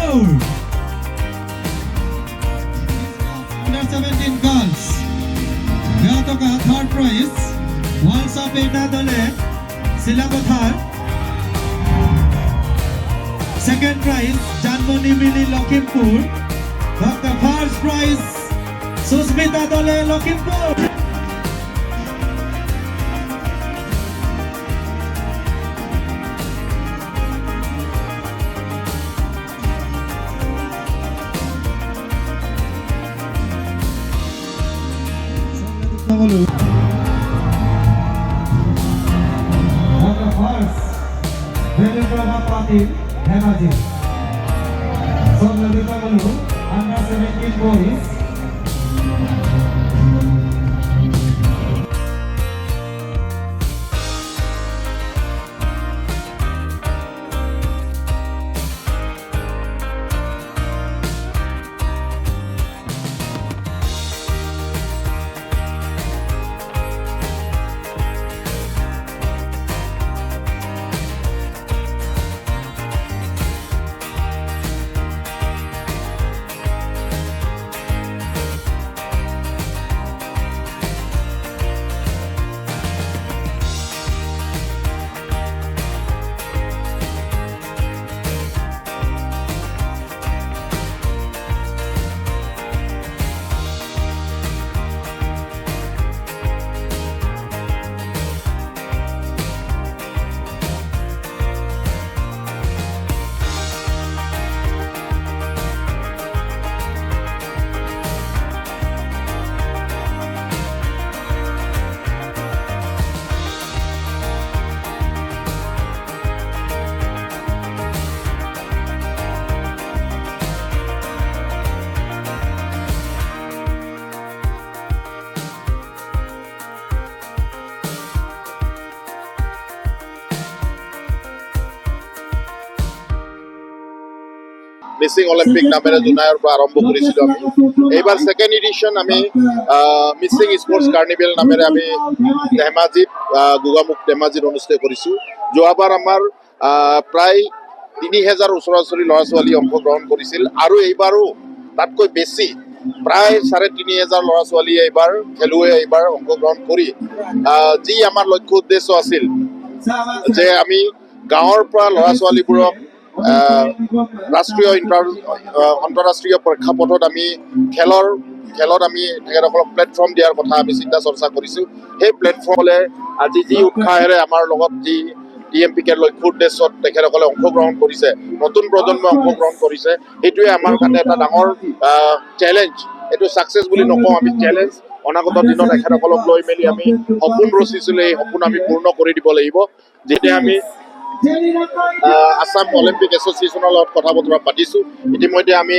Under 17 girls. Gatoka third prize. Walls of Etadole. Silakothar. Second prize. Janmoni Mili Lokhimpur. The first prize. Susmita Dole Lokhimpur. Dhemaji. Under 17 boys. Missing Olympic নামেৰে জুনাইৰ পৰা আৰম্ভ কৰিছিলোঁ আমি এইবাৰ second edition আমি missing sports carnival নামেৰে আমি ধেমাজিত গোগামুখ ধেমাজিত অনুষ্ঠিত কৰিছোঁ যোৱাবাৰ আমাৰ প্ৰায় ৩,০০০ ওচৰা-ওচৰি ল'ৰা ছোৱালী অংশগ্ৰহণ কৰিছিল আৰু এইবাৰো তাতকৈ বেছি প্ৰায় ৩,৫০০ ল'ৰা ছোৱালীয়ে এইবাৰ খেলুৱৈ এইবাৰ অংশগ্ৰহণ কৰি যি আমাৰ লক্ষ্য উদ্দেশ্য আছিল যে আমি গাঁৱৰ পৰা ল'ৰা ছোৱালীবোৰক ৰাষ্ট্ৰীয় আন্তঃৰাষ্ট্ৰীয় প্ৰেক্ষাপটত আমি খেলত আমি তেখেতসকলক প্লেটফৰ্ম দিয়াৰ কথা আমি চিন্তা চৰ্চা কৰিছোঁ সেই প্লেটফৰ্মলে আজি যি উৎসাহেৰে আমাৰ লগত যি DMPK লক্ষ্য উদ্দেশ্যত তেখেতসকলে অংশগ্ৰহণ কৰিছে নতুন প্ৰজন্মই অংশগ্ৰহণ কৰিছে সেইটোৱে আমাৰ কাৰণে এটা ডাঙৰ চেলেঞ্জ এইটো ছাকচেছ বুলি নকওঁ আমি চেলেঞ্জ অনাগত দিনত তেখেতসকলক লৈ মেলি আমি সপোন ৰচিছিলোঁ এই সপোন আমি পূৰ্ণ কৰি দিব লাগিব যেতিয়া আমি আসাম অলিম্পিক এছ'চিয়েশ্যনৰ লগত কথা বতৰা পাতিছোঁ ইতিমধ্যে আমি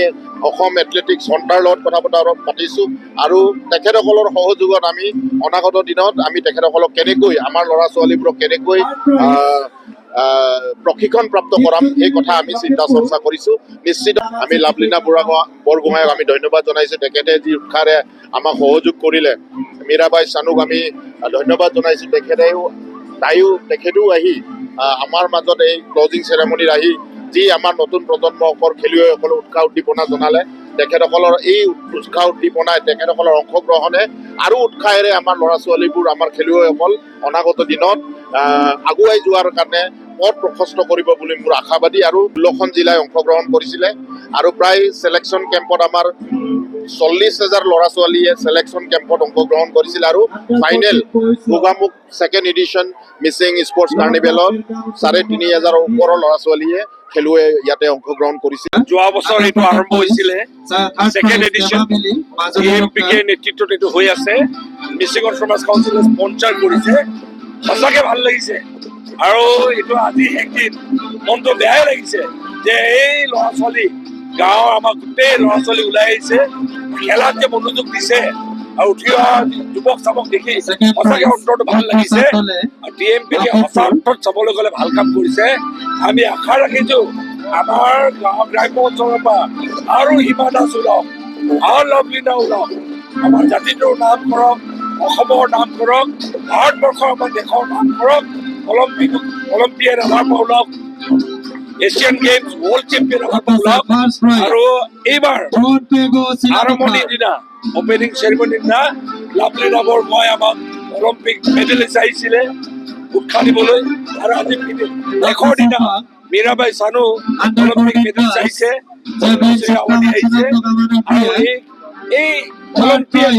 অসম এথলেটিক্স সন্থাৰ লগত কথা বতৰা পাতিছোঁ আৰু তেখেতসকলৰ সহযোগত আমি অনাগত দিনত আমি তেখেতসকলক কেনেকৈ আমাৰ ল'ৰা ছোৱালীবোৰক কেনেকৈ প্ৰশিক্ষণ প্ৰাপ্ত কৰাম এই কথা আমি চিন্তা চৰ্চা কৰিছোঁ নিশ্চিত আমি লাভলীনা বৰগোহাঁইক আমি ধন্যবাদ জনাইছোঁ তেখেতে যি উৎসাহেৰে আমাক সহযোগ কৰিলে মীৰাবাই চানুক আমি ধন্যবাদ জনাইছোঁ তেখেতেও আহি আমাৰ মাজত এই ক্লজিং চেৰেমনিত আহি যি আমাৰ নতুন প্ৰজন্মৰ খেলুৱৈসকলে উৎসাহ উদ্দীপনা জনালে তেখেতসকলৰ এই উৎসাহ উদ্দীপনাই তেখেতসকলৰ অংশগ্ৰহণে আৰু উৎসাহেৰে আমাৰ ল'ৰা ছোৱালীবোৰ আমাৰ খেলুৱৈসকল অনাগত দিনত আগুৱাই যোৱাৰ কাৰণে পথ প্ৰশস্ত কৰিব বুলি মোৰ আশাবাদী আৰু 16খন জিলাই অংশগ্ৰহণ কৰিছিলে আৰু প্ৰায় সিলেকশ্যন কেম্পত আমাৰ 40,000 ল'ৰা ছোৱালীয়ে সিলেকশ্যন কেম্পত অংশগ্ৰহণ কৰিছিল আৰু final Gogamukh second edition Mising sports কাৰ্নিভেলত 3,500 ওপৰৰ ল'ৰা ছোৱালীয়ে খেলুৱৈ ইয়াতে অংশগ্ৰহণ কৰিছিল যোৱা বছৰ এইটো আৰম্ভ হৈছিলে সেকেন্ড এডিশন DMPK নেতৃত্বত এইটো হৈ আছে মিচিঙৰ সমাজ কাউন্সিলে স্পন্সৰ কৰিছে সঁচাকে ভাল লাগিছে আৰু এইটো আজি একদিন মনটো বেয়াই লাগিছে যে এই ল'ৰা ছোৱালী গাঁৱৰ আমাৰ গোটেই ল'ৰা ছোৱালী ওলাই আহিছে খেলাত যে মনোযোগ দিছে আৰু উঠি অহা যুৱক চাবক দেখি সঁচাকে অন্তৰটো ভাল লাগিছে DMPK সঁচা অৰ্থত চাবলৈ গ'লে ভাল কাম কৰিছে আমি আশা ৰাখিছো আমাৰ গ্ৰাম্য অঞ্চলৰ পৰা আৰু হিমা দাস ওলাওক আৰু লাভলীনা ওলাওক আমাৰ জাতিটোৰ নাম কৰক অসমৰ নাম কৰক ভাৰতবৰ্ষৰ আমাৰ দেশৰ নাম কৰক অলিম্পিয়ান আমাৰ পৰা ওলাওক Asian games world champion Of course, ওলাওক first prize. আৰু এইবাৰ Montego আৰম্ভণিৰ Silva. দিনা অপেনিং চেৰিমনিৰ দিনা লাভলীনা বৰগোহাঁই আমাক অলিম্পিক মেডেলিষ্ট আহিছিলে উৎসাহ দিবলৈ আৰু আজি শেষৰ দিনা মীৰাবাই চানু অলিম্পিক মেডেলিষ্ট আহিছে জয়শ্ৰী আৱানী আহিছে আৰু এই অলিম্পিয়াড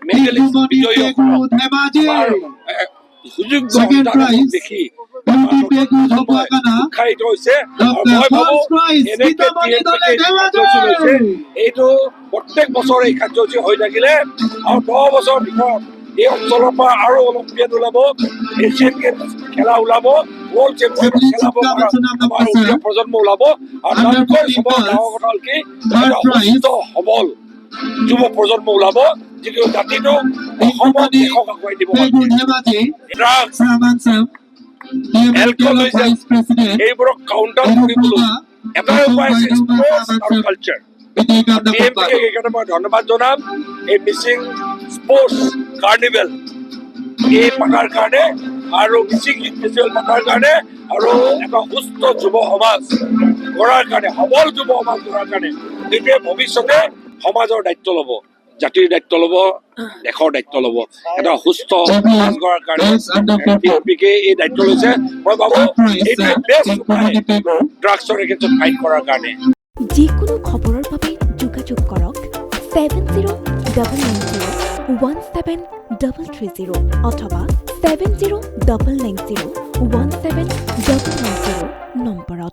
মেডেলিষ্ট বিজয়ীসকলক আমাৰ সুযোগ্য সন্তানক দেখি উৎসাহিত হৈছে আৰু মই ভাবো এনেকে কাৰ্যসূচী লৈছে এইটো প্ৰত্যেক বছৰে এই কাৰ্যসূচী হৈ থাকিলে আৰু 10 বছৰ ভিতৰত এই অঞ্চলৰ পৰা আৰু অলিম্পিয়াড ওলাব এছিয়ান গেমছ খেলা ওলাব ৱৰ্ল্ড চেম্পিয়ন খেলাব পৰা আমাৰ উঠি প্ৰজন্ম ওলাব আৰু তাতকৈ চবৰ ডাঙৰ কথা হ'ল কি এটা সুস্থ সবল যুৱ প্ৰজন্ম ওলাব যিটো জাতিটো অসমক দেশক আগুৱাই দিব ড্ৰাগছ এলকহলিজম এইবোৰক কাউণ্টাৰ কৰিবলৈ এটাই উপায় আছে স্পৰ্টছ আৰু কালচাৰ DMPK সেইকাৰণে মই ধন্যবাদ জনাম এই মিচিং স্পৰ্টছ কাৰ্নিভেল এই পতাৰ কাৰণে আৰু মিচিং ফেষ্টিভেল পতাৰ কাৰণে আৰু এটা সুস্থ যুৱ সমাজ গঢ়াৰ কাৰণে সবল যুৱ সমাজ গঢ়াৰ কাৰণে এইটোৱে ভৱিষ্যতে সমাজৰ দায়িত্ব ল'ব জাতিৰ দায়িত্ব ল'ব দেশৰ দায়িত্ব ল'ব এটা সুস্থ সমাজ গঢ়াৰ কাৰণে DMPK এই দায়িত্ব লৈছে মই ভাবো এইটোৱে বেষ্ট উপায় ড্ৰাগছৰ এগেইনষ্টত ফাইট কৰাৰ কাৰণে যিকোনো খবৰৰ বাবে যোগাযোগ কৰক 7099017330 অথবা 7099017990 নম্বৰত।